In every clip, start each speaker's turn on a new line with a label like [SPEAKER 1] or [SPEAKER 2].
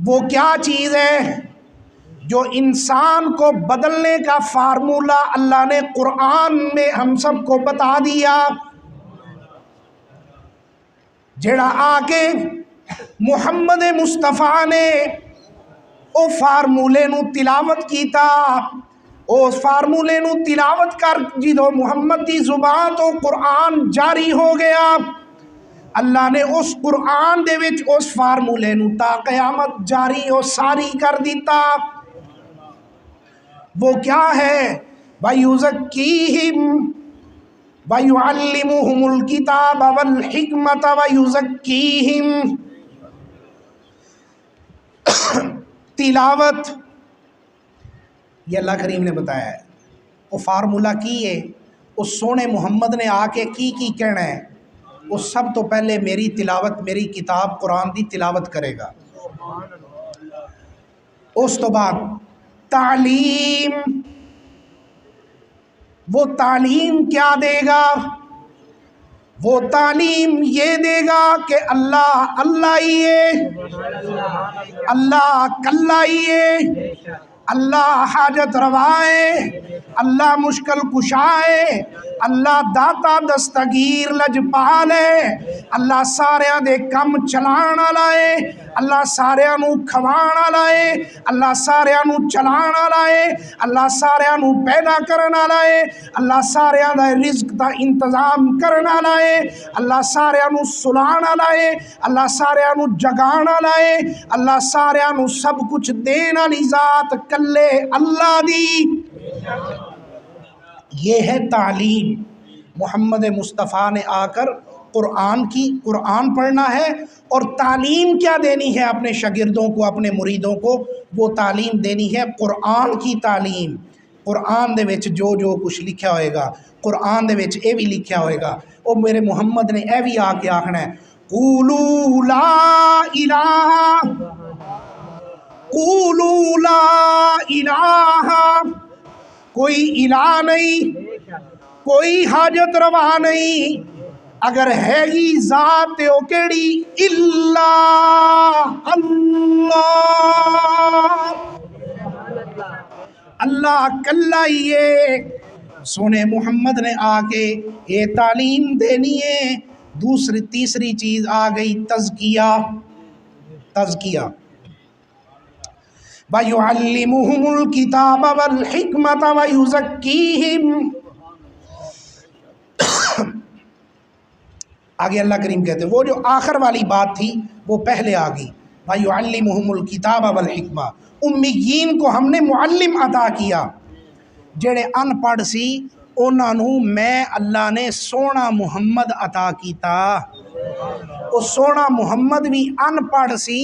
[SPEAKER 1] वो क्या चीज़ है जो इंसान को बदलने का फार्मूला अल्लाह ने कुरान में हम सबको बता दिया। जेड़ा आके मुहम्मद मुस्तफ़ा ने ओ फार्मूले नू तिलावत कीता, उस फार्मूले नू तिलावत कर जो मुहम्मद की जुबान तो कुरान जारी हो गया। अल्लाह ने उस कुरान दे विच उस फार्मूले नू ता क़यामत जारी और सारी कर दिता। वो क्या है? वयुज़क्कीहिम वयुअल्लिमुहुमुल किताब वल हिकमत वयुज़क्कीहिम। तिलावत ये अल्लाह करीम ने बताया है। वो फार्मूला की है, उस सोने मुहम्मद ने आके की कहना है। वो सब तो पहले मेरी तिलावत, मेरी किताब कुरान की तिलावत करेगा। उस तो बाद तालीम, वो तालीम क्या देगा? वो तालीम ये देगा कि अल्लाह अल्लाह ही है, अल्लाह कल्ला ही है, अल्लाह हाजत रवा है, अल्लाह मुश्किल कुशा है, अल्लाह दाता दस्तगीर लजपाल है, अल्लाह सारियां दे कम चलाण वाला है, अल्लाह सारियां नू खवाण वाला है, अल्लाह सारियां नू चलाण वाला है, अल्लाह सारियां नू पैदा करन वाला है, अल्लाह सारियां दा रिज़्क दा इंतज़ाम करन वाला है, अल्लाह सारियां नू सुलाण वाला है, अल्लाह सारियां नू जगाण वाला है, अल्लाह सारियां नू सब कुछ देण वाली ज़ात कल्ले अल्लाह दी। ये है तालीम। मोहम्मद मुस्तफ़ा ने आकर कुरान की, कुरान पढ़ना है और तालीम क्या देनी है अपने शागिर्दों को, अपने मुरीदों को? वो तालीम देनी है कुरान की तालीम। कुरान दे विच जो जो कुछ लिखा होएगा, कुरान दे विच ये भी लिखा होएगा। वो मेरे मुहम्मद ने यह भी आके आखना है, क़ूलू ला इलाहा, क़ूलू ला इलाहा, कोई इलाह नहीं, कोई हाजत रवा नहीं, अगर हैगी ज़ात तो केड़ी, इल्ला अल्लाह, अल्लाह कल्ला ही है। सोने मुहम्मद ने आके ये तालीम देनी है। दूसरी तीसरी चीज़ आ गई तज़किया। तज़किया वयुअल्लिमुहुमुल किताब वल हिकमत वयुज़क्कीहिम। आगे अल्लाह करीम कहते हैं, वो जो आखिर वाली बात थी वो पहले आ गई। वयुअल्लिमुहुमुल किताब वल हिकमा, उम्मीयीन को हमने मुअल्लिम अता किया। जेड़े अनपढ़ सी उन्होंने मैं अल्लाह ने सोना मुहम्मद अता किया। वो सोना मुहम्मद भी अनपढ़ सी,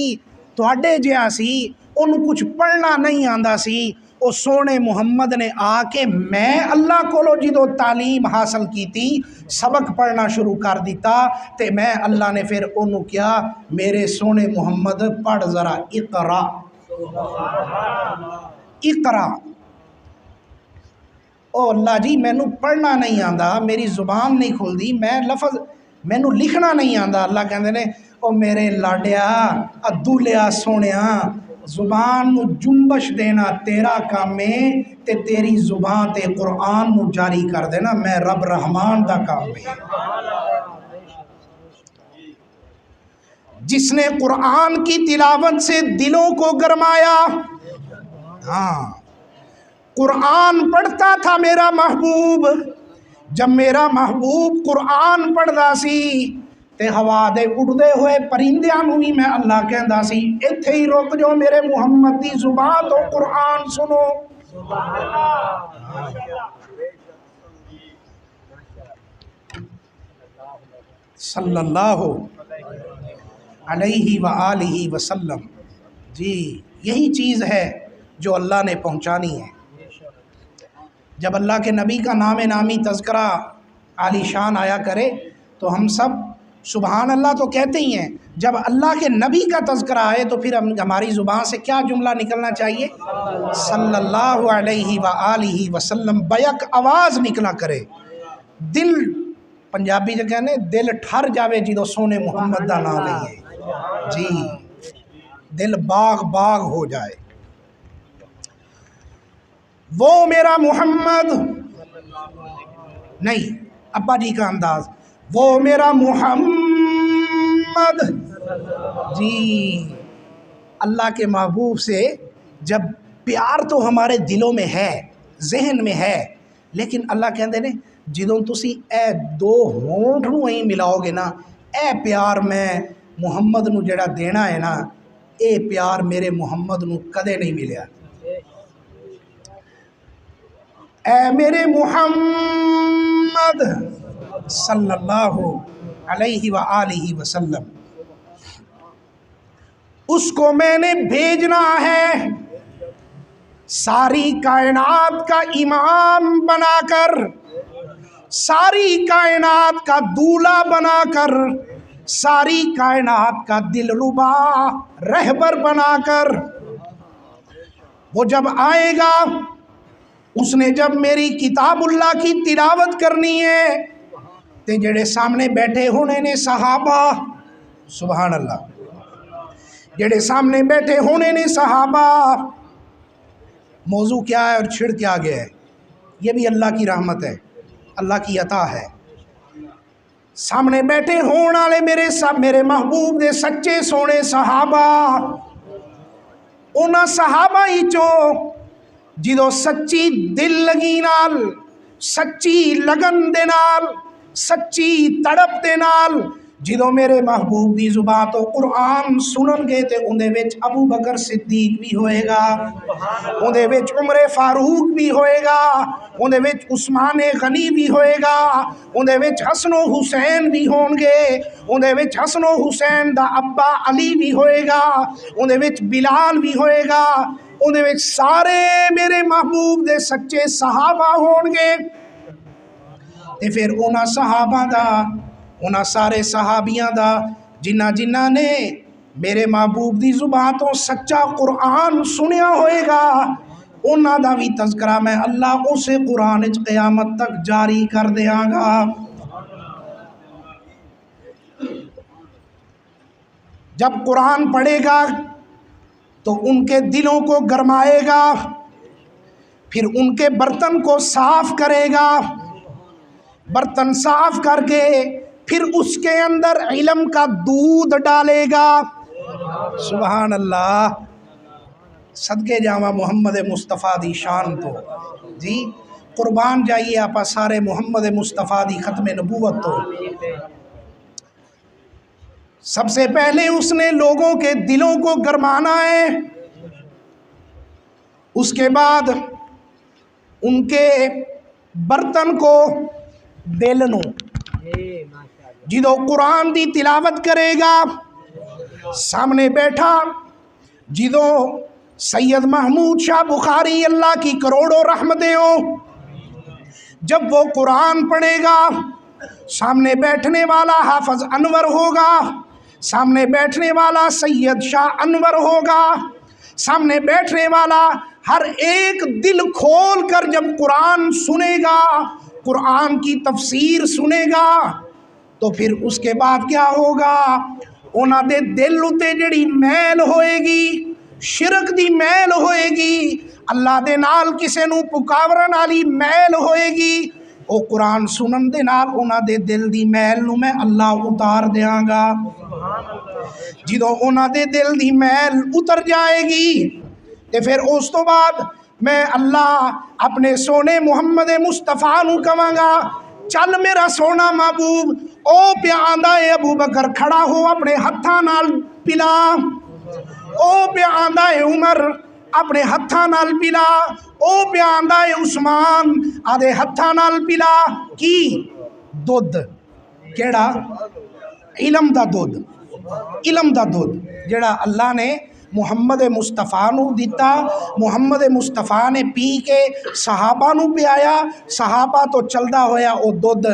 [SPEAKER 1] तुहाडे जिहा सी, उन्होंने कुछ पढ़ना नहीं आंदा सी। वो सोने मुहम्मद ने आके मैं अल्लाह कोलों जो तालीम हासिल की थी, सबक पढ़ना शुरू कर दिता। तो मैं अल्लाह ने फिर उन्होंने क्या, मेरे सोने मुहम्मद पढ़ जरा, इकरा इकरा। ओ अल्लाह जी मैनू पढ़ना नहीं आंदा, मेरी जुबान नहीं खुलती, मैं लफज मैनू लिखना नहीं आंदा। अल्लाह कहते ने, ओ मेरे लाडिया अदूलिया सोनिया, जुबान नू जुम्बश देना तेरा काम है, ते तेरी जुबान ते कुरान नू जारी कर देना मैं रब रहमान दा काम है। जिसने कुरान की तिलावत से दिलों को गरमाया। हाँ, कुरान पढ़ता था मेरा महबूब। जब मेरा महबूब कुरान पढ़दा सी ते हवा दे उड़दे हुए परिंदियां नूं भी मैं अल्लाह कहंदा सी, इत्थे ही रुक जाओ मेरे मुहम्मद दी जुबान तो कुरान सुनो। सल्लल्लाहु अलैहि व आलिहि वसल्लम। जी यही चीज़ है जो अल्लाह ने पहुँचानी है। जब अल्लाह के नबी का नाम नामी तज़किरा आलीशान आया करे तो हम सब सुबहान अल्लाह तो कहते ही हैं। जब अल्लाह के नबी का तज़किरा आए तो फिर हमारी ज़ुबान से क्या जुमला निकलना चाहिए? सल्लल्लाहु अलैहि व आलिहि वसल्लम। बैक आवाज़ निकला करे। दिल पंजाबी जो कहने दिल ठर जावे जो सोने मुहम्मद का नाम लईए। जी दिल बाग बाग हो जाए। वो मेरा मोहम्मद नहीं, अब्बा जी का अंदाज, वो मेरा मोहम्मद जी। अल्लाह के महबूब से जब प्यार तो हमारे दिलों में है, जहन में है, लेकिन अल्लाह कहते ने ਜਦੋਂ ਤੁਸੀਂ ਇਹ ਦੋ ਹੋਂਠ ਨੂੰ ਹੀ ਮਿਲਾਓਗੇ ਨਾ, ਇਹ ਪਿਆਰ ਮੈਂ ਮੁਹੰਮਦ ਨੂੰ ਜਿਹੜਾ ਦੇਣਾ ਹੈ ਨਾ, ਇਹ ਪਿਆਰ ਮੇਰੇ ਮੁਹੰਮਦ ਨੂੰ ਕਦੇ ਨਹੀਂ ਮਿਲਿਆ। ऐ मेरे मोहम्मद सल्लल्लाहु अलैहि व आलिहि वसल्लम, उसको मैंने भेजना है सारी कायनात का इमाम बनाकर, सारी कायनात का दूल्हा बनाकर, सारी कायनात का दिलरुबा रहबर बनाकर। वो जब आएगा, उसने जब मेरी किताबुल्लाह की तिलावत करनी है, ते जेड़े सामने बैठे होने ने सहाबा, सुभान अल्लाह, जेड़े सामने बैठे होने ने सहाबा, मौजू क्या है और छिड़ क्या गया है, ये भी अल्लाह की रहमत है, अल्लाह की अता है। सामने बैठे होने वाले मेरे महबूब दे सच्चे सोने सहाबा, उन्हां सहाबा ही चो जिदों सच्ची दिल लगी नाल, सच्ची लगन दे नाल, सच्ची तड़प दे नाल जिदों मेरे महबूब की जुबान तो कुरान सुननगे ते उहदे विच अबू बकर सिद्दीक भी होएगा, उहदे विच उमरे फारूक भी होएगा, उहदे विच उस्माने गनी भी होएगा, उहदे विच हसनो हुसैन भी होणगे, उहदे विच हसनो हुसैन दा अब्बा अली भी होएगा, उहदे विच बिलाल भी होएगा, उहदे विच सारे मेरे महबूब दे सच्चे सहाबा होणगे। ते फिर उन्हां सहाबा दा, उन्हां सारे सहाबियां दा जिन्हां जिन्हां ने मेरे महबूब दी जुबान तो सच्चा कुरान सुनिया होएगा, उन्हां दा भी तज़किरा मैं अल्लाह उसे कुरान विच क़यामत तक जारी कर देंगा। जब कुरान पढ़ेगा तो उनके दिलों को गरमाएगा, फिर उनके बर्तन को साफ करेगा, बर्तन साफ करके फिर उसके अंदर इल्म का दूध डालेगा। सुभान अल्लाह, सदके जावा मोहम्मद मुस्तफ़ा दी शान तो जी, कुर्बान जाइए आप सारे मोहम्मद मुस्तफ़ा दी ख़त्म नबूवत तो। सबसे पहले उसने लोगों के दिलों को गरमाना है, उसके बाद उनके बर्तन को दिल नू जिदों कुरान दी तिलावत करेगा, सामने बैठा जिदों सैयद महमूद शाह बुखारी अल्लाह की करोड़ों रहमतें हो, जब वो कुरान पढ़ेगा, सामने बैठने वाला हाफिज अनवर होगा, सामने बैठने वाला सैयद शाह अनवर होगा, सामने बैठने वाला हर एक दिल खोल कर जब कुरान सुनेगा, कुरान की तफसीर सुनेगा, तो फिर उसके बाद क्या होगा, उन्हां दे दिल उत्ते जिहड़ी मैल होएगी, शिरक दी मैल होएगी, अल्लाह दे नाल किसे नूं पुकारन वाली मैल होएगी, वो कुरान सुनन दे नाल उन्हां दे दिल दी मैल नूं मैं अल्लाह उतार देंगा। जिदों उन्हां दे दिल दी मैल उतर जाएगी ते फिर उस तो बाद मैं अल्लाह अपने सोने मुहम्मद मुस्तफ़ा नूं कहांगा, चल मेरा सोना महबूब, ओ पिया आंदा है अबू बकर खड़ा हो अपने हत्थां नाल पिला, ओ पिया आंदा है उमर अपने हत्थां नाल पिला, ओ पिया आंदा है उस्मान आदे हत्थां नाल पिला। की दुध केड़ा? इलम दा दुध, इलम दा दुध जेड़ा अल्लाह ने मुहम्मद मुस्तफ़ा नूं दिता, मुहम्मद मुस्तफ़ा ने पी के सहाबा नूं पियाया, सहाबा तो चलदा होया वो दुध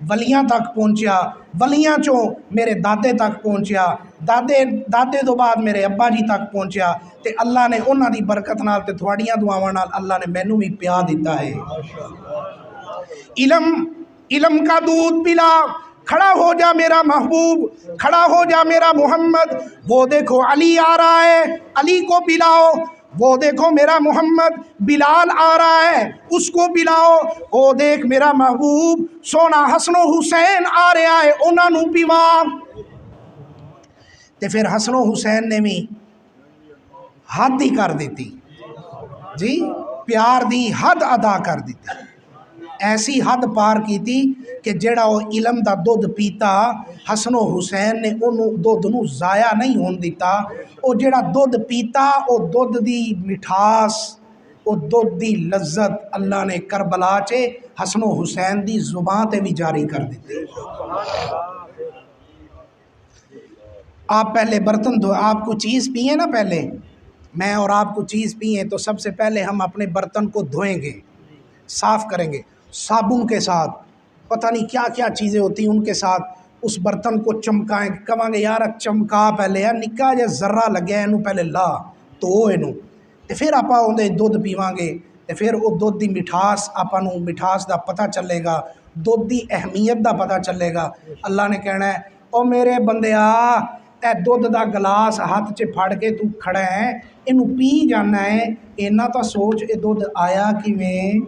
[SPEAKER 1] वलियां तक पहुँचा, वलियां चों मेरे दादे तक पहुँचा, दादे तो बाद मेरे अब्बा जी तक पहुँचा, ते अल्लाह ने उन्हां दी बरकत नाल ते तुहाड़ियां दुआवां नाल अल्लाह ने मैनू भी पिया दिता है। इलम का दूध पिला, खड़ा हो जा मेरा महबूब, खड़ा हो जा मेरा मोहम्मद। वो देखो अली आ रहा है, अली को पिलाओ। वो देखो मेरा मोहम्मद बिलाल आ रहा है, उसको पिलाओ। ओ देख मेरा महबूब सोना हसनो हुसैन आ रहा है, उन्होंने पिवा। ते फिर हसनो हुसैन ने भी हद ही कर दी जी, प्यार दी हद अदा कर दी। ऐसी हद पार की थी कि जेड़ा वो इलम दा दुध पीता, हसनो हुसैन ने उन्होंने दुध नूं ज़ाया नहीं होने दिता। वो जेड़ा दुध पीता, वो दुध दी मिठास, वो दुध दी लज्जत अल्लाह ने करबला च हसनो हुसैन दी ज़ुबान ते भी जारी कर दी। आप पहले बर्तन धो, आप कुछ चीज़ पिए ना, पहले मैं और आप कुछ चीज़ पिए तो सबसे पहले हम अपने बर्तन को धोएंगे, साफ़ करेंगे साबुन के साथ, पता नहीं क्या क्या चीज़ें होती हैं उनके साथ। उस बर्तन को चमकाएं, कहेंगे यार चमका पहले, यार निक्का जिहा जर्रा लग्या इनू पहले ला धो इनू, तो फिर आप उहदे दुध पीवांगे। तो फिर वो दुध की मिठास आपां मिठास का पता चलेगा, दुध की अहमियत का पता चलेगा। अल्लाह ने कहना है ओ मेरे बंदिया, ए दुध का गिलास हाथ च फड़ के तू खड़ा है, इनू पी जाना है, इन्ना तो सोच ये दुध आया किवें।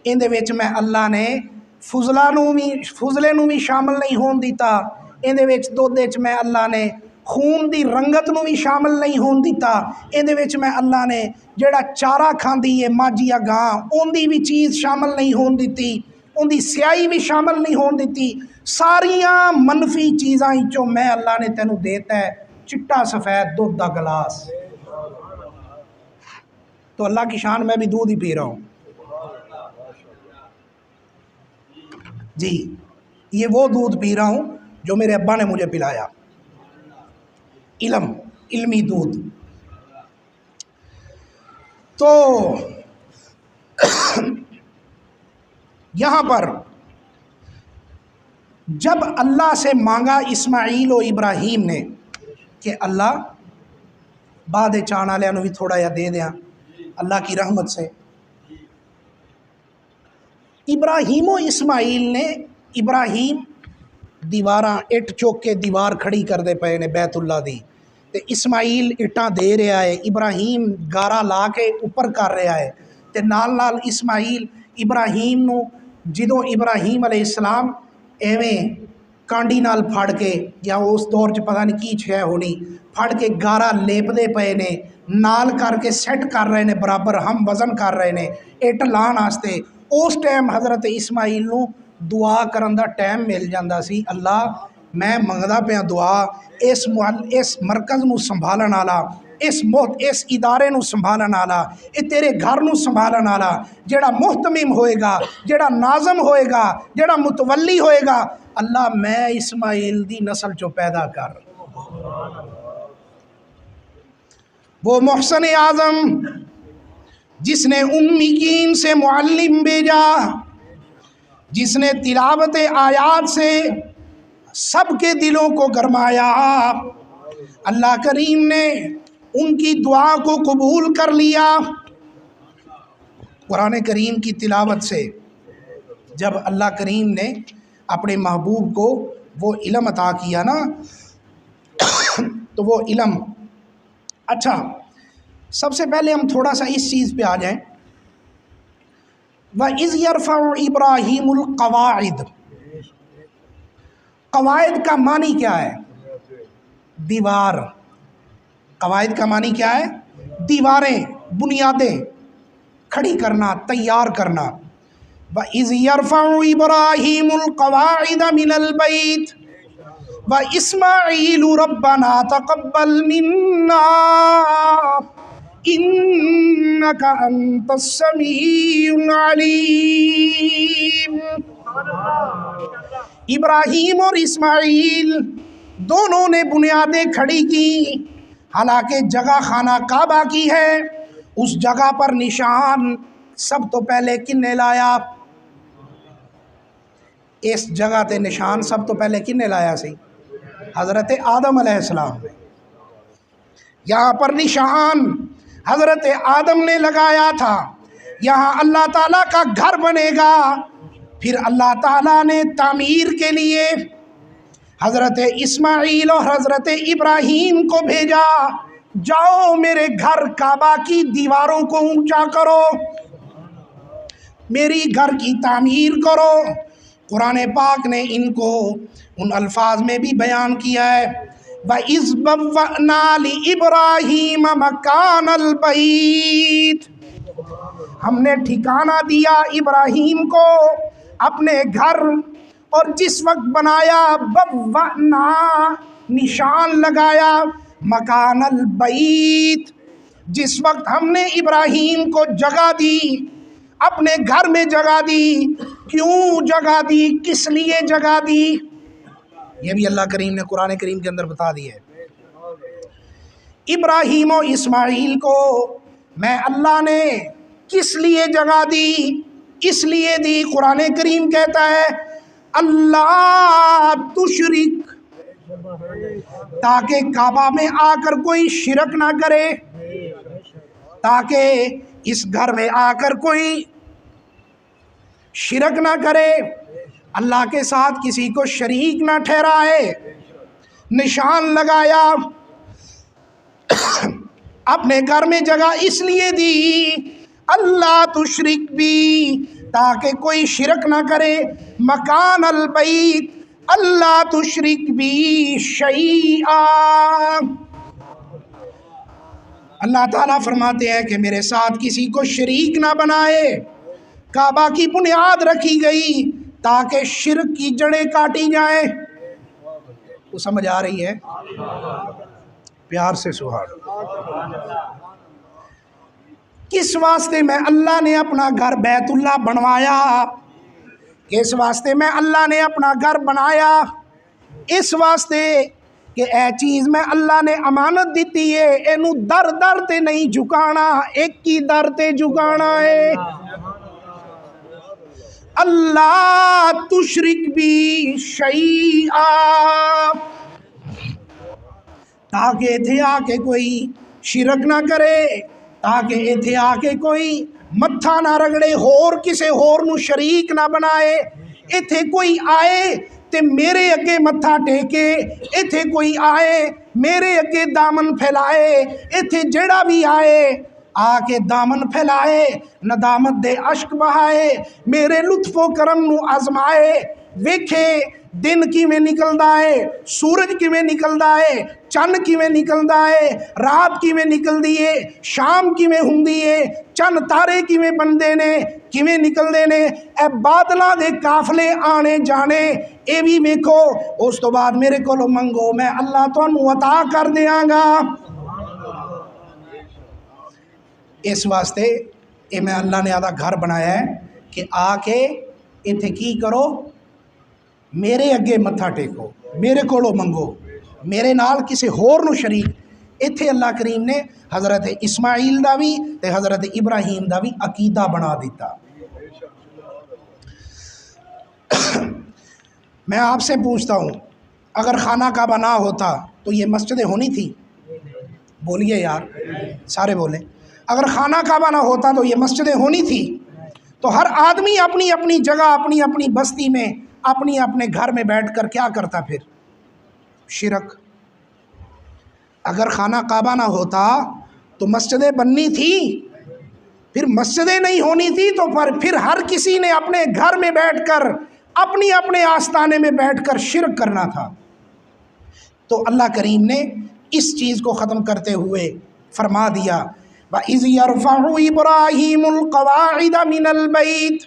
[SPEAKER 1] इहदे विच मैं अल्लाह ने फुजले नूं भी शामिल नहीं होन दिता। इहदे विच दुध विच मैं अल्लाह ने खून दी रंगत नूं भी शामिल नहीं होन दिता। इहदे विच मैं अल्लाह ने जेड़ा चारा खांदी है माझी या गां, उनदी भी चीज़ शामिल नहीं होन दिती, उनदी स्याही भी शामिल नहीं होन दिती। सारियां मनफी चीज़ां चों मैं अल्लाह ने तेनू देता है चिट्टा सफ़ेद दुध का गिलास। तो अल्लाह की शान, मैं भी दूध ही पी रहा हूँ जी। ये वो दूध पी रहा हूँ जो मेरे अब्बा ने मुझे पिलाया, इल्मी दूध। तो यहाँ पर जब अल्लाह से मांगा इस्माइल और इब्राहीम ने कि अल्लाह बाद चाण वालियां नूं भी थोड़ा जिहा दे दें अल्लाह की रहमत से, इब्राहीम और इस्माइल ने, इब्राहीम दीवारां इट चुक के दीवार खड़ी करते पे ने बैतुल्ला दी, ते इस्माइल इट्टां दे रहा है, इब्राहीम गारा ला के उपर कर रहा है। ते नाल नाल इस्माइल इब्राहीम नूं जदों इब्राहीम अलैहिस्सलाम एवें कांडी नाल फड़ के, या उस दौर च पता नहीं की शै होनी, फड़ के गारा लेपदे पे ने, नाल करके सैट कर रहे ने, बराबर हम वजन कर रहे ने इट लाण वास्ते। उस टाइम हज़रत इस्माइल नूं दुआ करन दा टाइम मिल जांदा सी। अल्लाह मैं मंगदा पिया दुआ, इस मरकज़ नूं संभालण वाला, इस इदारे नूं संभालण वाला, ये तेरे घर नूं संभालण वाला, जेड़ा मुहतमिम होएगा, जेड़ा नाज़म होएगा, जेड़ा मुतवल्ली होएगा, अल्लाह मैं इस्माइल दी नस्ल चो पैदा कर। वो मोहसन आज़म जिसने उम्मीकीन से मुअल्लिम भेजा, जिसने तिलावत आयात से सबके दिलों को गरमाया, अल्लाह करीम ने उनकी दुआ को कबूल कर लिया। कुरान करीम की तिलावत से जब अल्लाह करीम ने अपने महबूब को वो इल्म अता किया ना, तो वो इल्म, अच्छा सबसे पहले हम थोड़ा सा इस चीज़ पे आ जाएं। व इज़ यरफ़उ इब्राहीमुल क़वाइद, क़वाइद का मानी क्या है? दीवार। क़वाइद का मानी क्या है? दीवारें, बुनियादें खड़ी करना, तैयार करना। व इज़ यरफ़उ इब्राहीमुल क़वाइद मिनल बैत व इस्माईलु रब्बना तक़ब्बल मिन्ना इन्नका अंतस समीउल अलीम। इब्राहीम और इस्माइल दोनों ने बुनियादें खड़ी की, हालांकि जगह खाना काबा की है। उस जगह पर निशान सब तो पहले किन्ने लाया? इस जगह ते निशान सब तो पहले किन्ने लाया सी? हज़रत आदम अलैहिस्सलाम ने। यहाँ पर निशान हज़रत आदम ने लगाया था। यहाँ अल्लाह ताला का घर बनेगा, फिर अल्लाह ताला ने तामीर के लिए हज़रत इस्माईल और हज़रत इब्राहीम को भेजा, जाओ मेरे घर काबा की दीवारों को ऊंचा करो, मेरी घर की तामीर करो। कुरान पाक ने इनको उन अल्फाज में भी बयान किया है, व इज़ बव्वअना लि इब्राहीम मकानल बैत, हमने ठिकाना दिया इब्राहीम को अपने घर, और जिस वक्त बनाया बव्वअना निशान लगाया, मकानल बैत जिस वक्त हमने इब्राहीम को जगह दी, अपने घर में जगह दी, क्यों जगह दी, किस लिए जगह दी, ये भी अल्लाह करीम ने कुरान करीम के अंदर बता दिया है। इब्राहीम और इस्माईल को मैं अल्लाह ने किस लिए जगह दी, इसलिए दी, कुरान करीम कहता है अल्लाह तुशरिक, ताकि काबा में आकर कोई शिरक ना करे, ताकि इस घर में आकर कोई शिरक ना करे, अल्लाह के साथ किसी को शरीक ना ठहराए। निशान लगाया, अपने घर में जगह इसलिए दी अल्लाह तुशरिक भी, ताकि कोई शिरक ना करे, मकान अल बैत अल्लाह तुशरिक भी शैआ। अल्लाह ताला फरमाते हैं कि मेरे साथ किसी को शरीक ना बनाए। काबा की बुनियाद रखी गई ताकि शिरक की जड़ें काटी जाएं। वो समझ आ रही है? प्यार से सुभान। किस वास्ते मैं अल्लाह ने अपना घर बैतुल्लाह बनवाया, किस वास्ते मैं अल्लाह ने अपना घर बनाया, इस वास्ते कि ए चीज़ मैं अल्लाह ने अमानत दी है, इनू दर दर ते नहीं झुकाना, एक ही दर ते झुकाना है। अल्लाह तुशरिक भी शैआ, ताकि इथे आके कोई शिरक ना करे, ताकि इथे आके कोई मत्था ना रगड़े, होर किसे होर नू शरीक ना बनाए। इथे कोई आए ते मेरे अगे मत्था टेके, इथे कोई आए मेरे अगे दामन फैलाए, इथे जेड़ा भी आए आके दामन फैलाए, नदामत दे अश्क बहाए, मेरे लुत्फो करम नू आजमाए, वेखे दिन किवें निकलदा है, सूरज किवें निकलदा है, चन्न किवें निकलदा है, रात किवें निकलदी है, शाम किवें हुंदी है, चन्न तारे किवें बनदे ने, किवें निकलदे ने, ए बादलां दे काफले आने जाने, ये भी वेखो। उस तो बाद मेरे कोलों मंगो, मैं अल्लाह तुहानू अता कर देंगा। इस वास्ते ये मैं अल्लाह ने आदा घर बनाया है कि आके इत्थे की करो, मेरे अगे मत्था टेको, मेरे कोलों मंगो, मेरे नाल किसी होर नू शरीक। इत्थे अल्लाह करीम ने हज़रत इस्माईल दा भी ते हज़रत इब्राहीम दा भी अकीदा बना दिता। मैं आपसे पूछता हूँ, अगर खाना काबा ना होता तो ये मस्जिदें होनी थी? बोलिए यार, सारे बोले। अगर खाना काबा ना होता तो ये मस्जिदें होनी थी? तो हर आदमी अपनी अपनी जगह, अपनी अपनी बस्ती में, अपनी अपने घर में बैठकर क्या करता फिर? शिरक। अगर खाना काबा ना होता तो मस्जिदें बननी थी, फिर मस्जिदें नहीं होनी थी तो फिर हर किसी ने अपने घर में बैठकर, अपनी अपने आस्ताने में बैठकर शिरक करना था। तो अल्लाह करीम ने इस चीज़ को ख़त्म करते हुए फरमा दिया, व इज़ यरफ़उ इब्राहीमुल क़वाइद मिनल बैत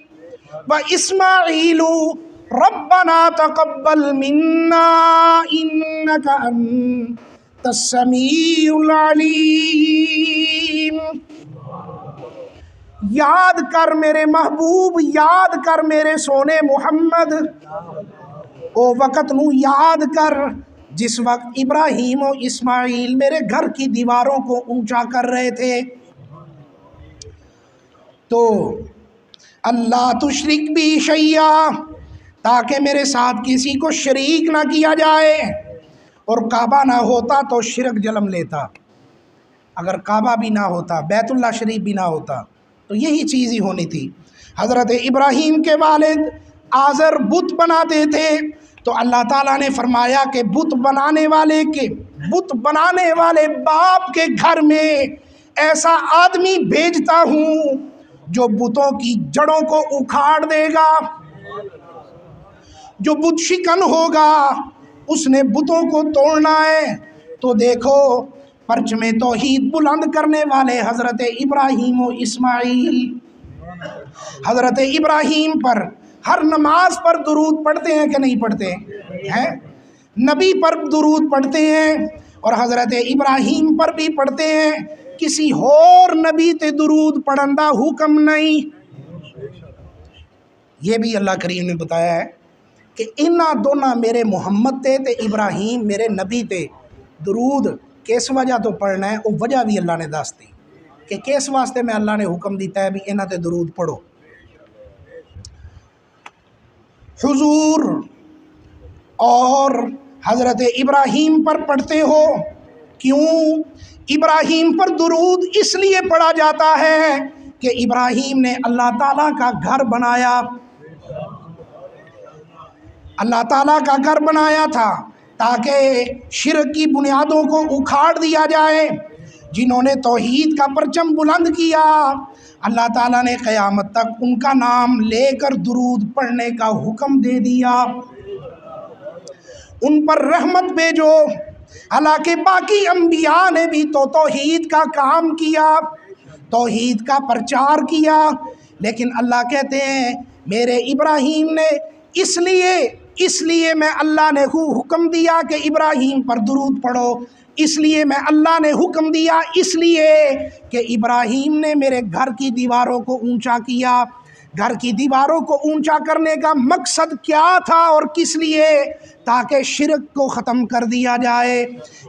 [SPEAKER 1] व इस्माईलु रब्बना तक़ब्बल मिन्ना इन्नका अंतस समीउल अलीम। याद कर मेरे महबूब, याद कर मेरे सोने मोहम्मद, ओ वक़्त नू याद कर जिस वक्त इब्राहीम और इस्माईल मेरे घर की दीवारों को ऊंचा कर रहे थे। तो अल्लाह तुशरिक भी शैया, ताकि मेरे साथ किसी को शरीक ना किया जाए। और काबा ना होता तो शिरक जन्म लेता। अगर काबा भी ना होता, बैतुल्लाह शरीफ भी ना होता, तो यही चीज़ ही होनी थी। हज़रत इब्राहीम के वालिद आज़र बुत बनाते थे, तो अल्लाह ताला ने फरमाया कि बुत बनाने वाले बाप के घर में ऐसा आदमी भेजता हूँ जो बुतों की जड़ों को उखाड़ देगा। जो बुत शिकन होगा उसने बुतों को तोड़ना है। तो देखो परचमे तौहीद बुलंद करने वाले हज़रत इब्राहीम व इस्माईल, हज़रत इब्राहीम पर हर नमाज पर दुरूद पढ़ते हैं कि नहीं पढ़ते हैं? नबी पर दुरूद पढ़ते हैं और हज़रत इब्राहीम पर भी पढ़ते हैं। किसी और नबी ते दुरूद पढ़न दा हुक्म नहीं। ये भी अल्लाह करीम ने बताया है कि इन्ना दोना मेरे मुहम्मद ते इब्राहीम मेरे नबी ते दुरूद किस वजह तो पढ़ना है, वो वजह भी अल्लाह ने दस दी कि किस वास्ते मैं अल्लाह ने हुक्म दिता है भी इन्हां ते दुरूद पढ़ो। हुजूर और हज़रत इब्राहीम पर पढ़ते हो, क्यों? इब्राहीम पर दुरूद इसलिए पढ़ा जाता है कि इब्राहीम ने अल्लाह ताला का घर बनाया, अल्लाह ताला का घर बनाया था ताकि शिर्क की बुनियादों को उखाड़ दिया जाए। जिन्होंने तौहीद का परचम बुलंद किया, अल्लाह ताला ने क़यामत तक उनका नाम लेकर दुरूद पढ़ने का हुक्म दे दिया। उन पर रहमत भेजो। हालांकि बाकी अंबिया ने भी तो तौहीद का काम किया, तौहीद का प्रचार किया, लेकिन अल्लाह कहते हैं मेरे इब्राहीम ने इसलिए मैं अल्लाह ने हुक्म दिया कि इब्राहीम पर दुरूद पढ़ो। इसलिए मैं अल्लाह ने हुक्म दिया, इसलिए कि इब्राहीम ने मेरे घर की दीवारों को ऊंचा किया। घर की दीवारों को ऊंचा करने का मकसद क्या था और किस लिए? ताकि शिर्क को ख़त्म कर दिया जाए।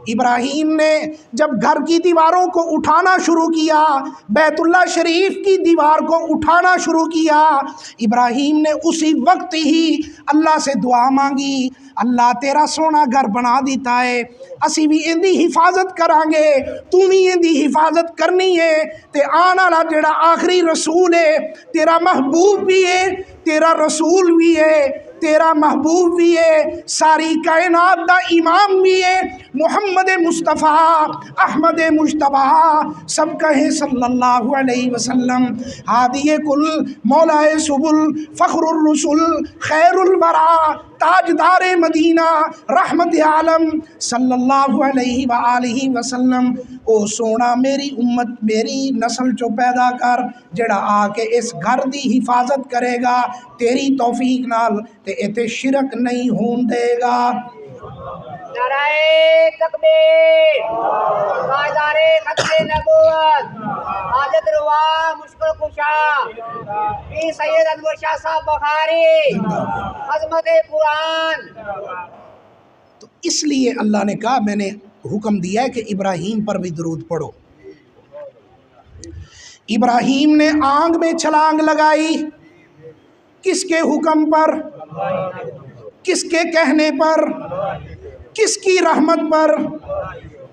[SPEAKER 1] इब्राहीम ने जब घर की दीवारों को उठाना शुरू किया, बैतुल्लाह शरीफ की दीवार को उठाना शुरू किया, इब्राहीम ने उसी वक्त ही अल्लाह से दुआ मांगी, अल्लाह तेरा सोना घर बना दिता है, असी भी इंदी हिफाजत करांगे, तू भी इंदी हिफाजत करनी है। ते आने वाला जेड़ा आखिरी रसूल है, तेरा महबूब भी है, तेरा रसूल भी है, तेरा महबूब भी है, सारी कायनात दा इमाम भी है, मुहम्मद मुस्तफ़ा अहमद मुश्तबा सब कहें सल्लल्लाहु अलैहि वसल्लम, हादिये कुल मौलाए सुबुल फ़ख्रुर रसूल खैरुल वरा ताजदार मदीना रहमत आलम सल्लल्लाहु अलैहि व आलिहि वसल्लम। ओ सोना मेरी उम्मत मेरी नस्ल चो पैदा कर जेड़ा आके इस घर दी हिफाजत करेगा तेरी तौफीक नाल ते इते शिरक नहीं होन देगा।
[SPEAKER 2] नाराए तकबीर, ताजदारे खत्मे नबूवत, हाजत रवा मुश्किल कुशा, पीर सैयद अनवर शाह साहब बुखारी, अज़मत कुरान।
[SPEAKER 1] तो इसलिए अल्लाह ने कहा मैंने हुक्म दिया है कि इब्राहीम पर भी दुरूद पढ़ो। इब्राहीम ने आग में छलांग लगाई, किसके हुक्म पर, किसके कहने पर, किसकी रहमत पर,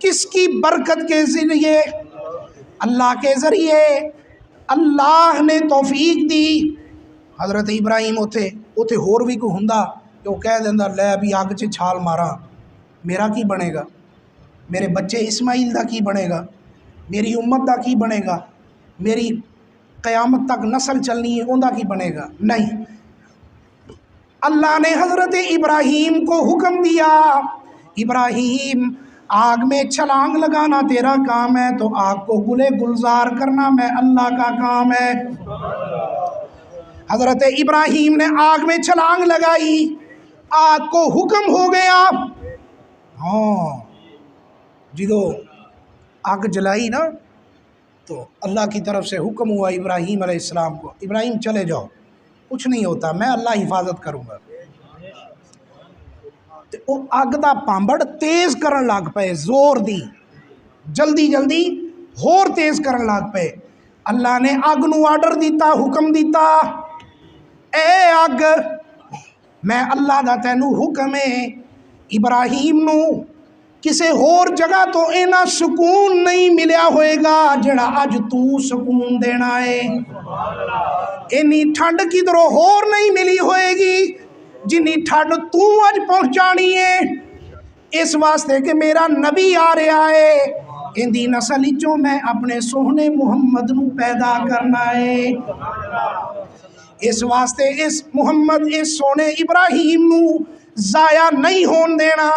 [SPEAKER 1] किसकी बरकत के ज़रिए? अल्लाह के ज़रिए। अल्लाह ने तौफीक दी। हज़रत इब्राहीम उथे होर भी कोई हुंदा कि वह कह देंदा लै भी अग च छाल मारा, मेरा की बनेगा, मेरे बच्चे इस्माइल दा की बनेगा, मेरी उम्मत दा की बनेगा, मेरी क़यामत तक नस्ल चलनी है उनका की बनेगा? नहीं, अल्लाह ने हज़रत इब्राहीम को हुक्म दिया, इब्राहीम आग में छलांग लगाना तेरा काम है, तो आग को गुले गुलजार करना मैं अल्लाह का काम है। हज़रत इब्राहीम ने आग में छलांग लगाई, आग को हुक्म हो गया। हाँ, जो आग जलाई ना तो अल्लाह की तरफ से हुक्म हुआ इब्राहीम अलैहिस्सलाम को, इब्राहीम चले जाओ, कुछ नहीं होता, मैं अल्लाह हिफाजत करूँगा। तो वो अग दा पांबड़ तेज़ करन लग पे, जोर दी, जल्दी जल्दी होर तेज़ करन लग पे। अल्लाह ने अग नू आर्डर दिता, हुक्म दिता, ए अग मैं अल्लाह दा तैनू हुक्म है, इब्राहीम नू किसी होर जगह तो इना सुकून नहीं मिलिया होएगा जड़ा अज तू सुकून देना है। इन्नी ठंड किधरों होर नहीं मिली होएगी जिन्नी ठंड तू अज पहुँचानी है। इस वास्ते कि मेरा नबी आ रहा है, इंदी नस्ल चो मैं अपने सोहने मुहम्मद नू पैदा करना है। इस वास्ते इस मुहम्मद इस सोने इब्राहिम नू ज़ाया नहीं होन देना,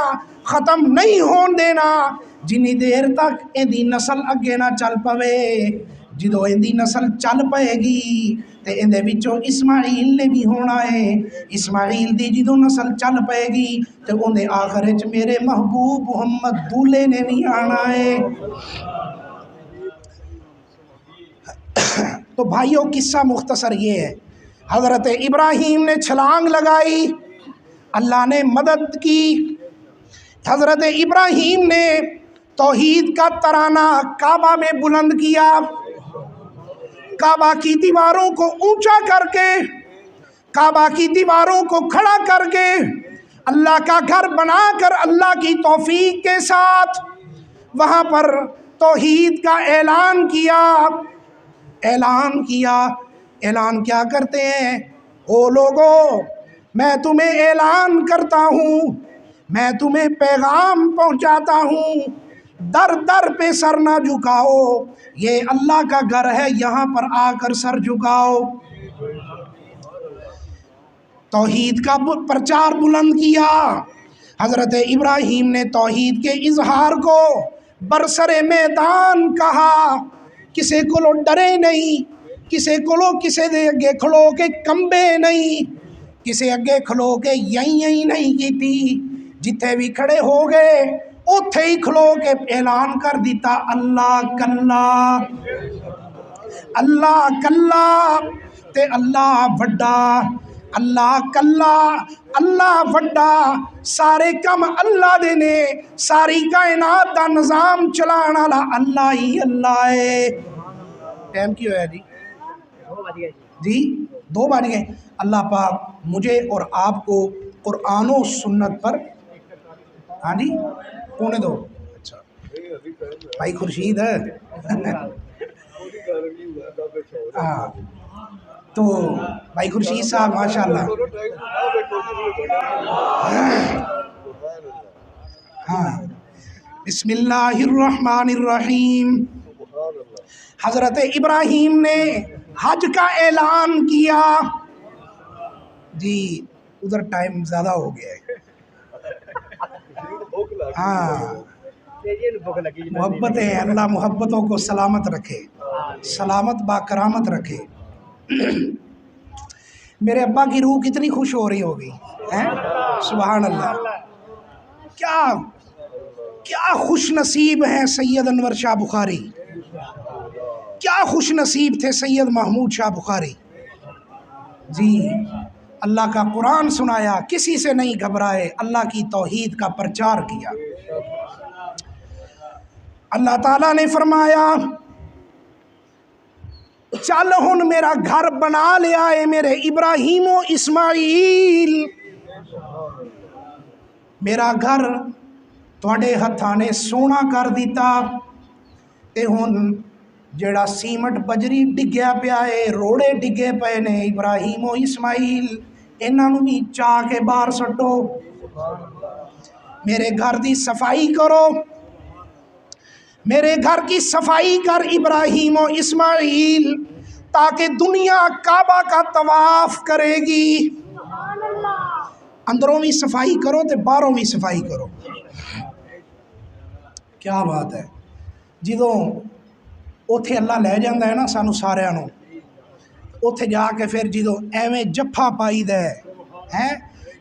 [SPEAKER 1] ख़त्म नहीं होन देना जिन्नी देर तक इंदी नस्ल अगे ना चल पवे। जो इंदी नस्ल चल पाएगी तो इंदे विचों इस्माइल ने भी होना है। इस्माइल दी जो नस्ल चल पाएगी तो उन्हें आखिर च मेरे महबूब मुहम्मद दूल्हे ने भी आना है। तो भाइयों किस्सा मुख्तसर ये है, हज़रत इब्राहीम ने छलांग लगाई, अल्लाह ने मदद की। हज़रत इब्राहीम ने तौहीद का तराना काबा में बुलंद किया, काबा की दीवारों को ऊंचा करके, काबा की दीवारों को खड़ा करके अल्लाह का घर बनाकर अल्लाह की तौफीक के साथ वहाँ पर तौहीद का ऐलान किया। ऐलान किया, ऐलान क्या करते हैं? ओ लोगों, मैं तुम्हें ऐलान करता हूँ, मैं तुम्हें पैगाम पहुँचाता हूँ, दर दर पे सर ना झुकाओ, ये अल्लाह का घर है, यहाँ पर आकर सर झुकाओ। तौहीद का प्रचार बुलंद किया। हज़रत इब्राहीम ने तौहीद के इजहार को बरसरे मैदान कहा। किसी को डरे नहीं, किसी को किसी दे अगे खलो के कंबे नहीं, किसी अगे खलो के यही नहीं की थी। जिथे भी खड़े हो गए उथे ही खलो के ऐलान कर दिता, अल्लाह कल्ला, अल्लाह कल्ला ते अल्लाह वड्डा, अल्लाह कल्ला अल्लाह वड्डा। सारे कम अल्लाह दे ने, सारी कायनात दा निज़ाम चलाने वाला अल्लाह ही अल्लाह है। टाइम की होया जी?
[SPEAKER 2] 2 बज गए
[SPEAKER 1] जी 2 बज गए। अल्लाह पाक मुझे और आपको कुरान और सुन्नत पर, हाँ जी 1:45। अच्छा भाई खुर्शीद है हाँ, तो भाई खुर्शीद साहब माशाल्लाह, हाँ। बिस्मिल्लाहिर्रहमानिर्रहीम। हज़रत इब्राहीम ने हज का ऐलान किया। जी उधर टाइम ज़्यादा हो गया है। हाँ, मोहब्बत है, अल्लाह मोहब्बतों को सलामत रखे, सलामत बाकरामत रखे। मेरे अब्बा की रूह कितनी खुश हो रही होगी, हैं? सुभान अल्लाह। क्या क्या खुश नसीब हैं सैयद अनवर शाह बुखारी, क्या खुश नसीब थे सैयद महमूद शाह बुखारी जी। अल्लाह का कुरान सुनाया, किसी से नहीं घबराए, अल्लाह की तौहीद का प्रचार किया। अल्लाह ताला ने फरमाया, चल हुन मेरा घर बना लिया है मेरे इब्राहीमो इस्माइल, मेरा घर तुहाडे हत्थां ने सोना कर दिता। ते हुन जेड़ा सीमट बजरी डिग्या पिया है, रोड़े डिगे पे ने, इब्राहीमो इस्माइल इन्हां नूं भी चाह के बाहर सट्टो, मेरे घर की सफाई करो, मेरे घर की सफाई कर इब्राहीमो इस्माइल, ताकि दुनिया काबा का तवाफ करेगी। अंदरों भी सफाई करो तो बाहरों भी सफाई करो। क्या बात है। जो उत्थे अल्लाह लै जाता है ना सानू सारिਆਂ ਨੂੰ, उत्थे जाके फिर जो एवें जफ्फा पाई दा है,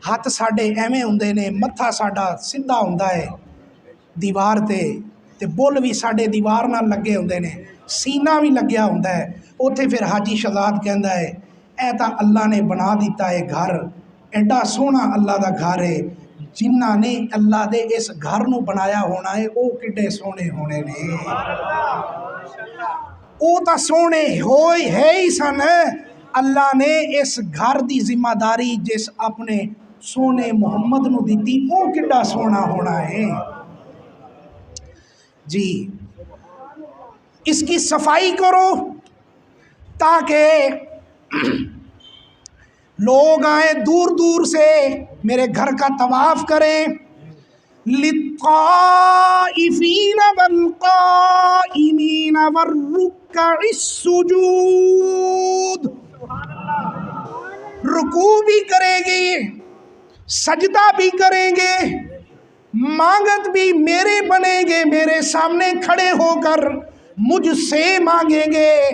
[SPEAKER 1] हथ साडे एवें हुंदे ने, मत्था साडा सीधा हुंदा है दीवार ते बुल भी साडे दीवार नाल लगे हुंदे ने, सीना भी लग्या हुंदा है। उत्थे फिर हाजी शहजाद कहंदा है, ऐ तां अल्लाह ने बना दिता है घर, एडा सोहना अल्लाह दा घर है, जिन्हां ने अल्लाह दे इस घर नूं बनाया होना है वो किड्डे सोहने होने ने। वो तो सोहने होए है ही सन, अल्लाह ने इस घर की जिम्मेदारी जिस अपने सोने मुहम्मद नूं दिती, वो किड्डा सोहना होना है। जी, इसकी सफाई करो ताकि लोग आए दूर दूर से मेरे घर का तवाफ करें। लित्ताइफीन वल्काइमीन वर्रुक्काइस्सुजूद, रुकू भी करेंगे, सजदा भी करेंगे, मांगत भी मेरे बनेंगे, मेरे सामने खड़े होकर मुझसे मांगेंगे।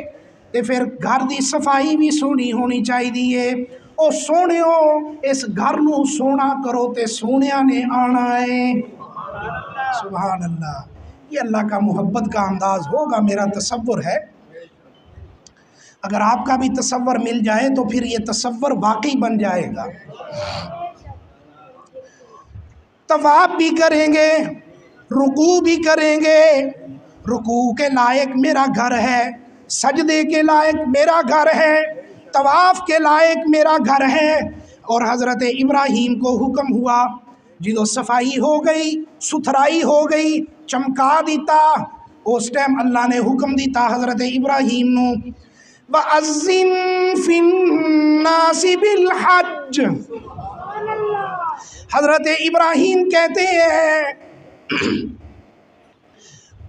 [SPEAKER 1] ते फिर घर दी सफाई भी सोहनी होनी चाहिए। ओ सोहणियो, इस घर नू सोहना करो ते सोहणिया ने आना है। सुभान अल्लाह। ये अल्लाह का मोहब्बत का अंदाज़ होगा, मेरा तसव्वुर है। अगर आपका भी तसव्वुर मिल जाए तो फिर ये तसव्वुर वाकई बन जाएगा। तवाफ भी करेंगे, रुकू भी करेंगे, रुकू के लायक मेरा घर है, सजदे के लायक मेरा घर है, तवाफ के लायक मेरा घर है। और हज़रत इब्राहीम को हुक्म हुआ, जो सफाई हो गई, सुथराई हो गई, चमका दिता, उस टाइम अल्लाह ने हुक्म दिता हज़रत इब्राहीम नू, वअज़्ज़िन फिन्नासि बिल हज। हज़रत इब्राहीम कहते हैं,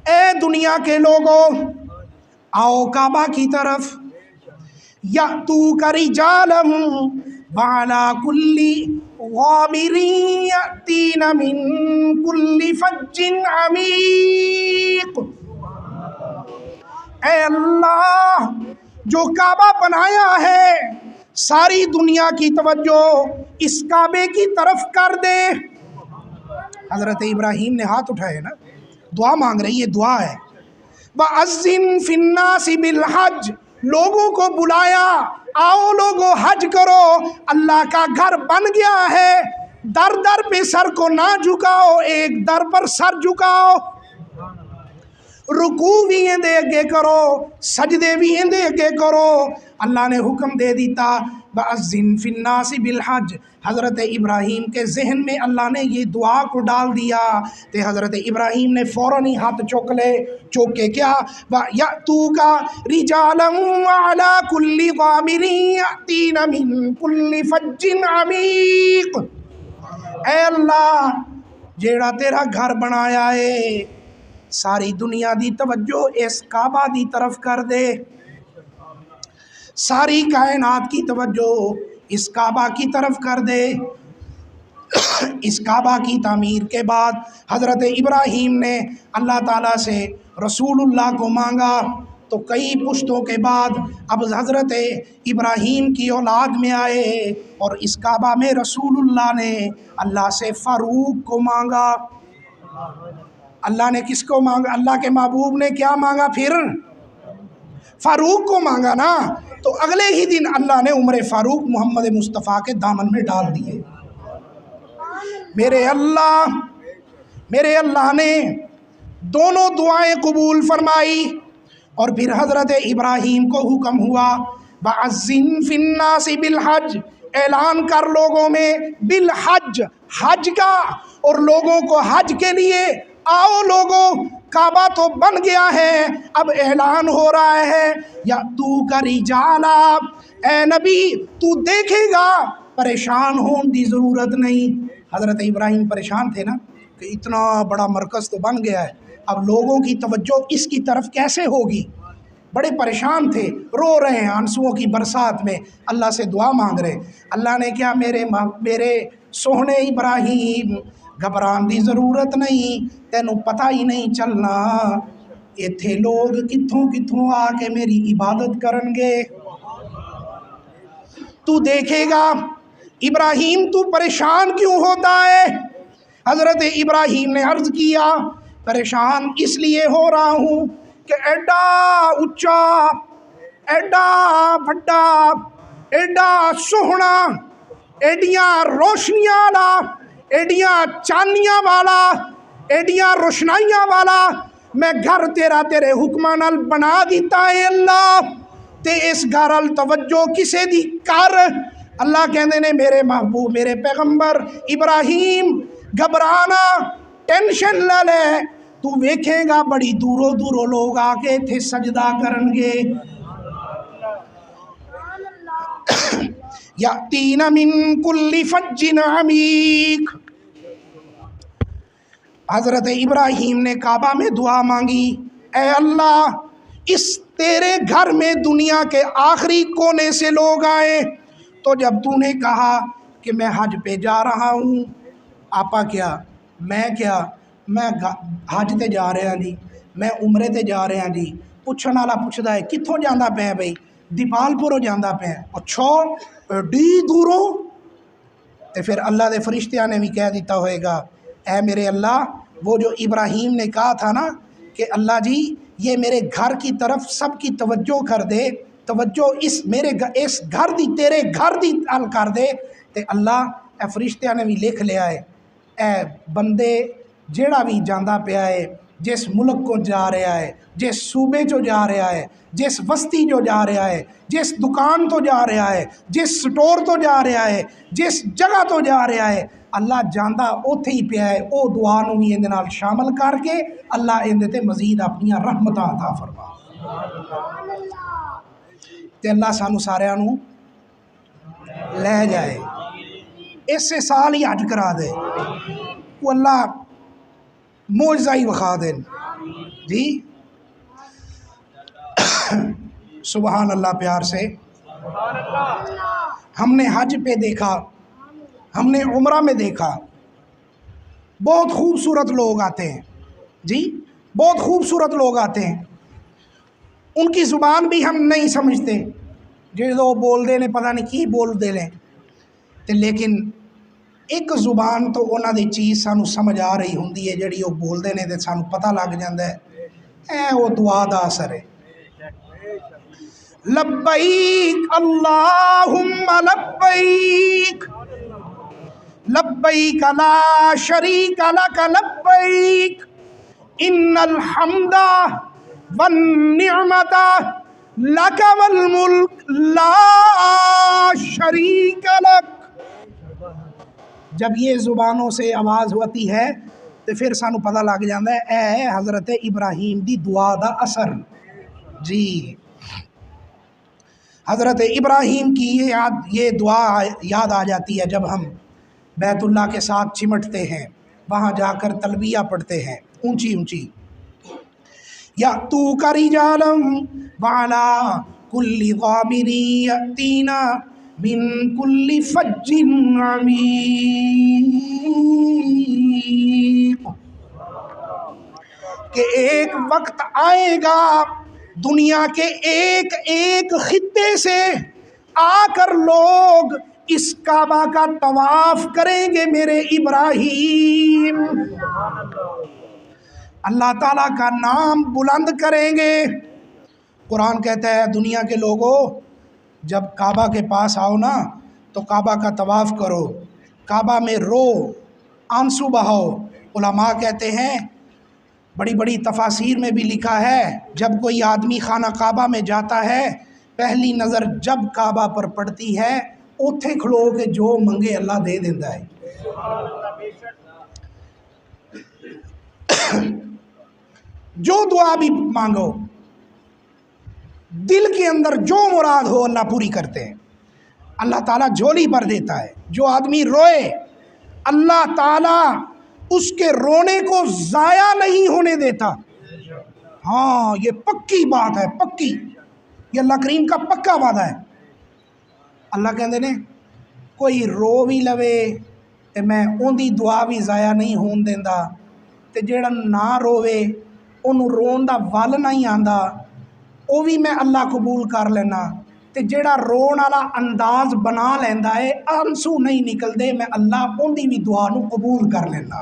[SPEAKER 1] ए दुनिया के लोगों, आओ काबा की तरफ, या तू करी जालम वाला कुल्ली वामिरी यातीन मिन कुल्ली फज्जिन अमीक। ए अल्लाह, जो काबा बनाया है, सारी दुनिया की तवज्जो इस काबे की तरफ कर दे। हज़रत इब्राहीम ने हाथ उठाए ना, दुआ मांग रही है, दुआ है। वअज़्ज़िन फिन्नासि बिल हज, लोगों को बुलाया, आओ लोगों हज करो, अल्लाह का घर बन गया है। दर दर पे सर को ना झुकाओ, एक दर पर सर झुकाओ। रुकू भी इंदे अगे करो, सजदे भी इंदे अगे करो। अल्लाह ने हुक्म दे दिता, वअज़्ज़िन फिन्नासि बिल हज। हज़रत इब्राहीम के जहन में अल्लाह ने ये दुआ को डाल दिया। तो हज़रत इब्राहीम ने फ़ौरन ही हाथ चौक ले, चौक के क्या, यअतूका रिजालन अला कुल्ली ज़ामिरिन यातीन मिन कुल्ली फज्जिन अमीक। ऐ अल्लाह, जेड़ा तेरा घर बनाया है, सारी दुनिया दी तवज्जो इस काबा दी तरफ कर दे, सारी कायनात की तवज्जो इस काबा की तरफ कर दे। इस काबा की तामीर के बाद हज़रत इब्राहीम ने अल्लाह ताला से रसूलुल्लाह को मांगा। तो कई पुश्तों के बाद अब हज़रत इब्राहीम की औलाद में आए और इस काबा में रसूलुल्लाह ने अल्लाह से फ़ारूक को मांगा। अल्लाह ने किसको मांगा? अल्लाह के महबूब ने क्या मांगा? फिर फ़ारूक को मांगा ना। तो अगले ही दिन अल्लाह ने उम्र फ़ारूक मोहम्मद मुस्तफ़ा के दामन में डाल दिए। मेरे अल्लाह ने दोनों दुआएं कबूल फरमाई। और फिर हज़रत इब्राहीम को हुक्म हुआ, वअज़्ज़िन फिन्नासि बिल हज, ऐलान कर लोगों में, बिल हज, हज का, और लोगों को हज के लिए आओ लोगों, काबा तो बन गया है, अब ऐलान हो रहा है, या तू करी जाला, ए नबी तू देखेगा, परेशान होने की ज़रूरत नहीं। हज़रत इब्राहीम परेशान थे ना कि इतना बड़ा मरकज़ तो बन गया है, अब लोगों की तवज्जो इसकी तरफ कैसे होगी। बड़े परेशान थे, रो रहे हैं आंसुओं की बरसात में, अल्लाह से दुआ मांग रहे। अल्लाह ने क्या, मेरे सोहने इब्राहीम, घबराने की ज़रूरत नहीं, तेनू पता ही नहीं चलना इत्थे लोग कित्थों कित्थों आके मेरी इबादत करनगे, तू देखेगा। इब्राहीम तू परेशान क्यों होता है? हज़रत इब्राहीम ने अर्ज़ किया, परेशान इसलिए हो रहा हूँ कि एडा उच्चा, एडा बड़ा, एडा सोहना, एडियां रोशनियां वाला, एडियां चानियां वाला, एडियां रोशनाइयां वाला मैं घर तेरे हुक्मां नाल बना दिता है अल्लाह। ते इस घर अल तवज्जो किसे दी कर। अल्लाह कहते ने, मेरे महबूब, मेरे पैगंबर इब्राहीम, घबराना, टेंशन ना ले, तू वेखेगा बड़ी दूरों दूरों लोग आके इत्थे सजदा करनगे। यातीना मिन कुल्ली फज्जिन अमीक। हज़रत इब्राहीम ने काबा में दुआ मांगी, ए अल्लाह इस तेरे घर में दुनिया के आखिरी कोने से लोग आए, तो जब तूने कहा कि मैं हज पे जा रहा हूँ, आपा क्या मैं हज ते जा रहा जी, मैं उमरे ते जा रहा जी। पुछण वाला पुछदा है कित्थों जांदा पिया बई, दीपालपुरों जांदा पिया। अच्छा एडी दूरों? तो फिर अल्लाह के फरिश्तियाँ ने भी कह दिता होएगा, ऐ मेरे अल्लाह, वो जो इब्राहीम ने कहा था ना कि अल्लाह जी ये मेरे घर की तरफ सबकी तवज्जो कर दे, तवज्जो इस घर दी तेरे घर दी अल कर दे। तो अल्लाह ए फरिश्तियाँ ने भी लिख लिया है, ए बंदे जेड़ा भी जांदा पिया है, जिस मुल्क को जा रहा है, जिस सूबे चो जा रहा है, जिस बस्ती जो जा रहा है, जिस दुकान तो जा रहा है, जिस स्टोर तो जा रहा है, जिस जगह तो जा रहा है, अल्लाह जांदा उत्थे ही पिया है। वो दुआ नूं भी इहदे नाल शामिल करके अल्लाह इहदे ते मजीद अपनियां रहमतां अता फरमा। ते अल्लाह सानू सारियां नूं लै जाए, इसे साल ही हज करा दे, वो अल्लाह मौजज़ा ही विखा देन जी। सुबहान अल्लाह। प्यार से हमने हज पे देखा, हमने उम्रा में देखा, बहुत खूबसूरत लोग आते हैं जी, बहुत खूबसूरत लोग आते हैं। उनकी ज़ुबान भी हम नहीं समझते, जो बोलते ने पता नहीं की बोलते ने, तो लेकिन एक ज़ुबान तो उन्होंने चीज़ सानू समझ आ रही होंगी है, जी वो बोलते हैं तो सानू पता लग जाता है, ऐ वो दुआ का असर है। लब्बैक अल्लाहुम्मा लब्बैक, लब्बैक ला शरीक लक लब्बैक, इन्नल हम्दा वन निअमता लक वल मुल्क ला शरीक लक। जब ये ज़ुबानों से आवाज़ होती है तो फिर सानू पता लग जाता है ए हज़रत इब्राहीम दी दुआ दा असर जी। हज़रत इब्राहीम की ये दुआ याद आ जाती है जब हम बैतुल्लाह के साथ चिमटते हैं, वहाँ जाकर तलबिया पढ़ते हैं ऊंची ऊंची। या तू करी जालम वाला कुल्ली ग़ामिरी यतीना मिन कुल्ली फज्जिन अमीक। कि एक वक्त आएगा दुनिया के एक एक खित्ते से आकर लोग इस काबा का तवाफ करेंगे मेरे इब्राहीम, अल्लाह ताला का नाम बुलंद करेंगे। कुरान कहता है दुनिया के लोगों जब काबा के पास आओ ना तो काबा का तवाफ़ करो, काबा में रो, आंसू बहाओ। उलमा कहते हैं, बड़ी बड़ी तफासीर में भी लिखा है, जब कोई आदमी खाना काबा में जाता है पहली नज़र जब काबा पर पड़ती है उत्थे खलो के जो मंगे अल्लाह दे देता है। जो दुआ भी मांगो, दिल के अंदर जो मुराद हो अल्लाह पूरी करते हैं, अल्लाह ताला झोली भर देता है। जो आदमी रोए अल्लाह ताला उसके रोने को ज़ाया नहीं होने देता। हाँ ये पक्की बात है, पक्की, ये अल्लाह करीम का पक्का वादा है। अल्लाह कहते ने कोई रो भी लवे तो मैं उनकी दुआ भी ज़ाया नहीं होन देंदा, ते जेड़ा ना रोवे उन्होंने रोन का वल नहीं आंदा वो भी मैं अल्लाह कबूल कर लेना, ते जेड़ा रोन वाला अंदाज बना लेंदा है आंसू नहीं निकलते, मैं अल्लाह उनकी भी दुआ नूं कबूल कर लेना।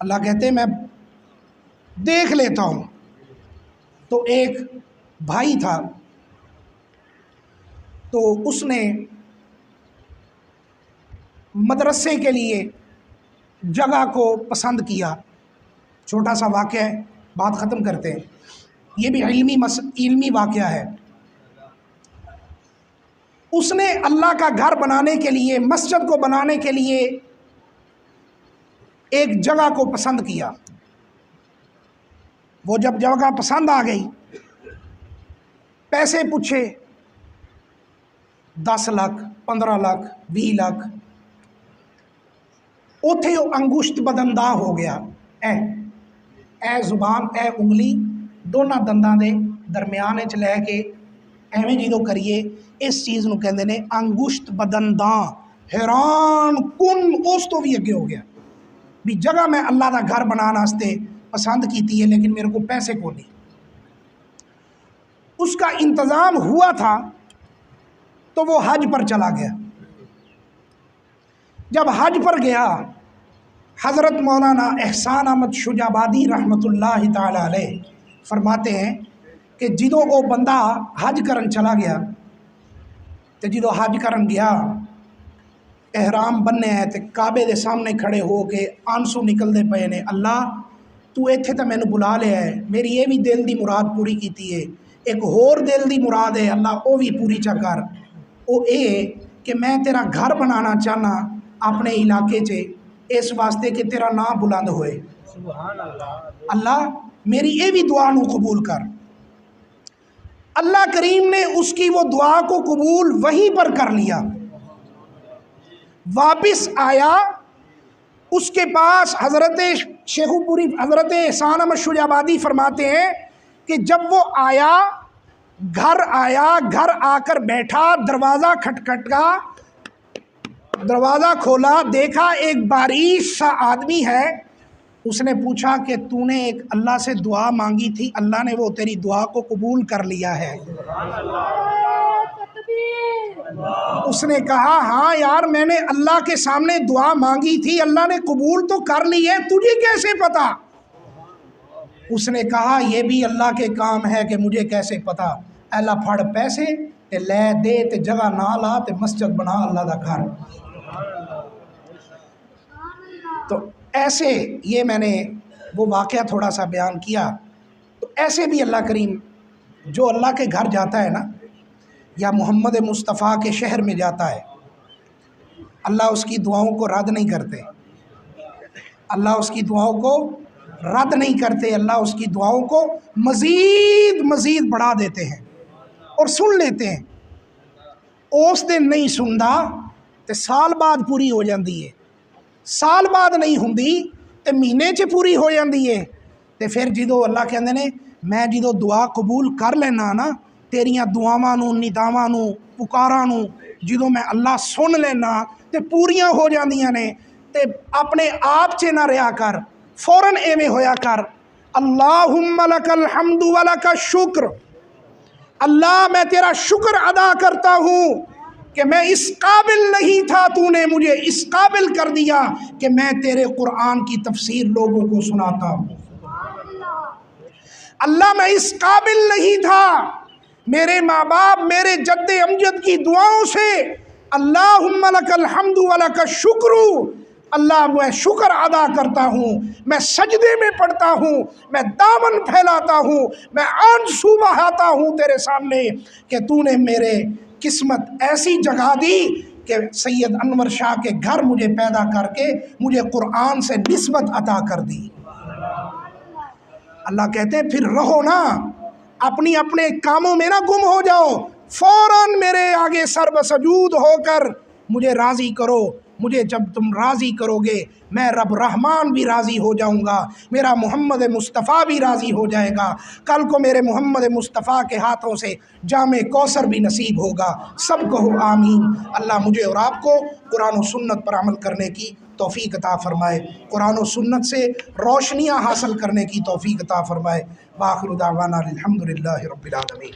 [SPEAKER 1] अल्लाह कहते मैं देख लेता हूँ। तो एक भाई था, तो उसने मदरसे के लिए जगह को पसंद किया। छोटा सा वाक़या है, बात ख़त्म करते हैं। ये भी इल्मी वाक़या है। उसने अल्लाह का घर बनाने के लिए, मस्जिद को बनाने के लिए एक जगह को पसंद किया। वो जब जगह पसंद आ गई, पैसे पूछे 10 लाख 15 लाख 20 लाख, उथे वो अंगुश्त बदनदा हो गया। ए जुबान ए उंगली दोनों दंदां दे दरम्यान च लैके एवें जो करिए, इस चीज़ को कहते हैं अंगुश्त बदनदा। हैरान कुन उस तो भी अगे हो गया भी जगह मैं अल्लाह का घर बनाने वास्ते पसंद की है, लेकिन मेरे को पैसे को नहीं। उसका इंतज़ाम हुआ था तो वो हज पर चला गया। जब हज पर गया, हज़रत मौलाना एहसान अहमद शुजाबादी रहमतुल्लाह ताला अलैह फरमाते हैं कि जो वो बंदा हज करन चला गया, तो जो हज करन गया एहराम बन्ने है, तो काबे के सामने खड़े हो के आंसू निकलते पे ने, अल्लाह तू इत्थे तो मैनू बुला लिया है, मेरी ये भी दिल की मुराद पूरी की है, एक होर दिल की मुराद है अल्लाह वो भी पूरी चा कर। वो ये कि मैं तेरा घर बनाना चाहना अपने इलाके च, इस वास्ते कि तेरा नाम बुलंद होए। अल्लाह मेरी ये भी दुआ नू कबूल कर। अल्लाह करीम ने उसकी वो दुआ को कबूल वहीं पर कर लिया। वापिस आया, उसके पास हज़रत शेखुपुरी हज़रत एहसान अहमद शुजाबादी फरमाते हैं कि जब वो आया, घर आकर बैठा, दरवाज़ा खटखटा, दरवाज़ा खोला, देखा एक बारिश सा आदमी है। उसने पूछा कि तूने एक अल्लाह से दुआ मांगी थी, अल्लाह ने वो तेरी दुआ को कबूल कर लिया है। उसने कहा हाँ यार, मैंने अल्लाह के सामने दुआ मांगी थी, अल्लाह ने कबूल तो कर ली है, तुझे कैसे पता? उसने कहा ये भी अल्लाह के काम है कि मुझे कैसे पता। अल्लाह फड़ पैसे ते लै दे ते जगह ना ला ते मस्जिद बना अल्लाह का घर। तो ऐसे ये मैंने वो वाक़या थोड़ा सा बयान किया। तो ऐसे भी अल्लाह करीम जो अल्लाह के घर जाता है ना, या मोहम्मद मुस्तफ़ा के शहर में जाता है, अल्लाह उसकी दुआओं को रद्द नहीं करते। अल्लाह उसकी दुआओं को रद्द नहीं करते, अल्लाह उसकी दुआओं को मज़ीद बढ़ा देते हैं और सुन लेते हैं। उस दिन नहीं सुनता तो साल बाद पूरी हो जाती है, साल बाद नहीं होंदी तो महीने च पूरी हो जाती है। तो फिर जो अल्लाह कहते हैं मैं जो दुआ कबूल कर लेना ना, तेरिया दुआवां नू, निदावां नू, पुकारां नू जो मैं अल्लाह सुन लेना तो पूरियां हो जांदियां ने। ते अपने आप च ना रहा कर, फौरन एवें होया कर, अल्लाहुम्मा लकल हम्दु व लका शुक्र, अल्लाह मैं तेरा शुक्र अदा करता हूँ कि मैं इस काबिल नहीं था, तूने मुझे इस काबिल कर दिया कि मैं तेरे कुरान की तफसीर लोगों को सुनाता हूँ। अल्लाह मैं इस काबिल नहीं था, मेरे माँ बाप मेरे जद्दे अमजद की दुआओं से अल्लाहुम्मा लकल हम्दु व लका शुक्रू, अल्लाह मैं शुक्र अदा करता हूँ, मैं सजदे में पढ़ता हूँ, मैं दामन फैलाता हूँ, मैं आंसू बहाता हूँ तेरे सामने कि तूने मेरे किस्मत ऐसी जगा दी कि सैयद अनवर शाह के घर मुझे पैदा करके मुझे कुरान से निस्बत अता कर दी। अल्लाह कहते हैं फिर रहो ना, अपनी अपने कामों में ना गुम हो जाओ, फौरन मेरे आगे सर्वसजूद होकर मुझे राज़ी करो। मुझे जब तुम राज़ी करोगे मैं रब रहमान भी राज़ी हो जाऊंगा, मेरा मोहम्मद मुस्तफ़ा भी राज़ी हो जाएगा। कल को मेरे मोहम्मद मुस्तफ़ा के हाथों से जामे कौसर भी नसीब होगा। सब कहो आमीन। अल्लाह मुझे और आपको कुरान और सुन्नत पर अमल करने की तौफ़ीक़ अता फ़रमाए, कुरान और सुन्नत से रोशनियाँ हासिल करने की तौफ़ीक़ अता फ़रमाए। वाखिरु दावाना अल्हम्दुलिल्लाहि रब्बिल आलमीन।